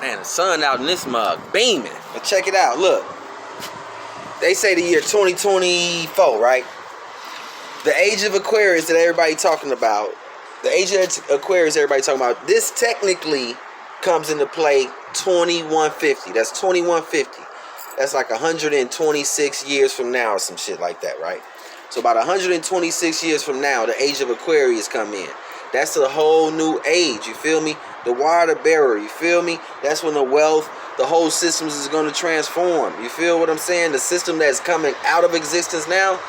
Man, the sun out in this mug, beaming. But check it out, look. They say the year 2024, right? The age of Aquarius that everybody talking about, the age of Aquarius everybody talking about, this technically comes into play 2150. That's 2150. That's like 126 years from now or some shit like that, right? So about 126 years from now, the age of Aquarius come in. That's a whole new age, you feel me? The water bearer, you feel me? That's when the wealth, the whole systems is going to transform. You feel what I'm saying? The system that's coming out of existence now,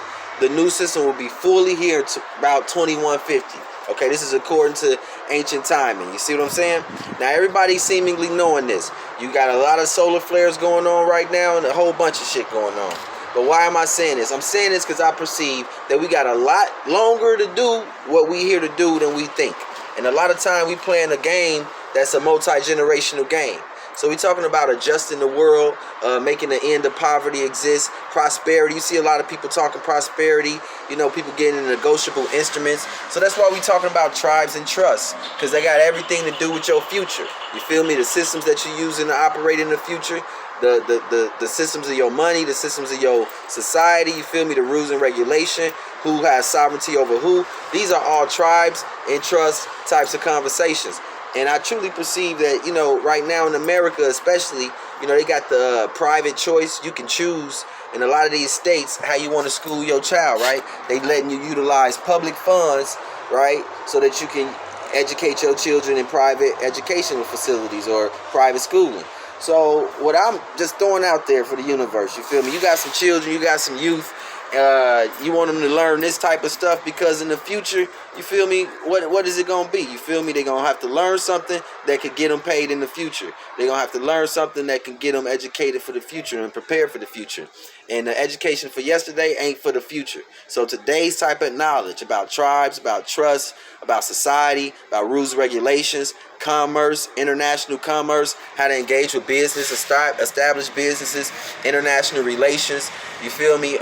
the new system will be fully here to about 2150. Okay, this is according to ancient timing. You see what I'm saying? Now, everybody's seemingly knowing this. You got a lot of solar flares going on right now and a whole bunch of shit going on. But why am I saying this? I'm saying this because I perceive that we got a lot longer to do what we here to do than we think. And a lot of time we playing a game that's a multi-generational game. So we're talking about adjusting the world, making the end of poverty exist, prosperity. You see a lot of people talking prosperity, you know, people getting negotiable instruments. So that's why we're talking about tribes and trusts, because they got everything to do with your future. You feel me? The systems that you're using to operate in the future, the systems of your money, the systems of your society, you feel me? The rules and regulation, who has sovereignty over who. These are all tribes and trust types of conversations. And I truly perceive that, you know, right now in America especially, you know, they got the private choice. You can choose in a lot of these states how you want to school your child, right? They letting you utilize public funds, right, so that you can educate your children in private educational facilities or private schooling. So what I'm just throwing out there for the universe, you feel me? You got some children, you got some youth. You want them to learn this type of stuff because in the future, you feel me, what is it going to be? You feel me? They're going to have to learn something that could get them paid in the future. They're going to have to learn something that can get them educated for the future and prepared for the future. And the education for yesterday ain't for the future. So today's type of knowledge about tribes, about trust, about society, about rules, regulations, commerce, international commerce, how to engage with business, establish businesses, international relations, you feel me?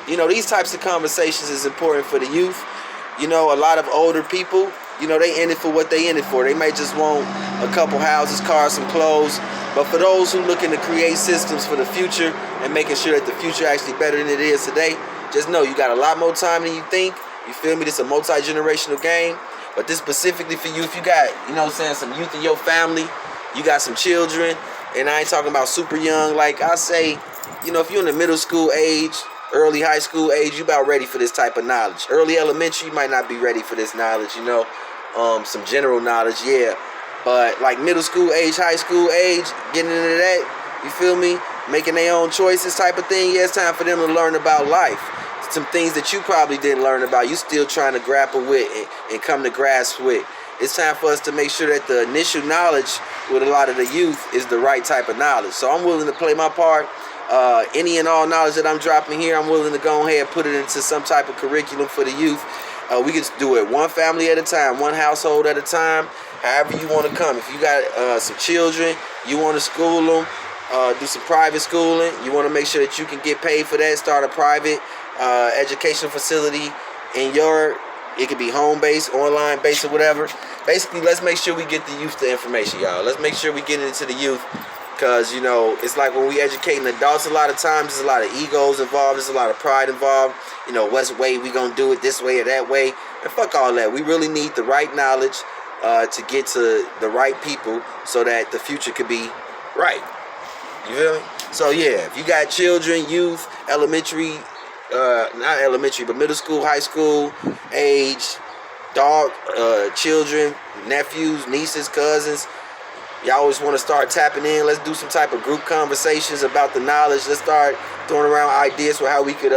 You know, these types of conversations is important for the youth. You know, a lot of older people, you know, they in it for what they in it for. They may just want a couple houses, cars, some clothes. But for those who looking to create systems for the future and making sure that the future actually better than it is today, just know you got a lot more time than you think. You feel me? This is a multi-generational game. But this specifically for you, if you got, you know what I'm saying, some youth in your family, you got some children, and I ain't talking about super young. Like I say, you know, if you're in the middle school age, early high school age, you about ready for this type of knowledge. Early elementary, you might not be ready for this knowledge, you know. Some general knowledge, yeah. But like middle school age, high school age, getting into that, you feel me? Making their own choices type of thing, yeah, it's time for them to learn about life. Some things that you probably didn't learn about, you still trying to grapple with and come to grasp with. It's time for us to make sure that the initial knowledge with a lot of the youth is the right type of knowledge. So I'm willing to play my part. Any and all knowledge that I'm dropping here, I'm willing to go ahead and put it into some type of curriculum for the youth. We can do it one family at a time, one household at a time, however you want to come. If you got some children, you want to school them, do some private schooling, you want to make sure that you can get paid for that, start a private education facility in your, it could be home-based, online-based, or whatever. Basically, let's make sure we get the youth the information, y'all. Let's make sure we get it into the youth. Because, you know, it's like when we educating adults, a lot of times there's a lot of egos involved, there's a lot of pride involved. You know, what's way we gonna do it, this way or that way. And fuck all that. We really need the right knowledge to get to the right people so that the future could be right. You feel me? So yeah, if you got children, youth, elementary, not elementary, but middle school, high school age, children, nephews, nieces, cousins, y'all always want to start tapping in. Let's do some type of group conversations about the knowledge. Let's start throwing around ideas for how we could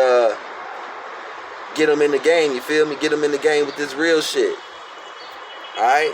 get them in the game. You feel me? Get them in the game with this real shit. All right?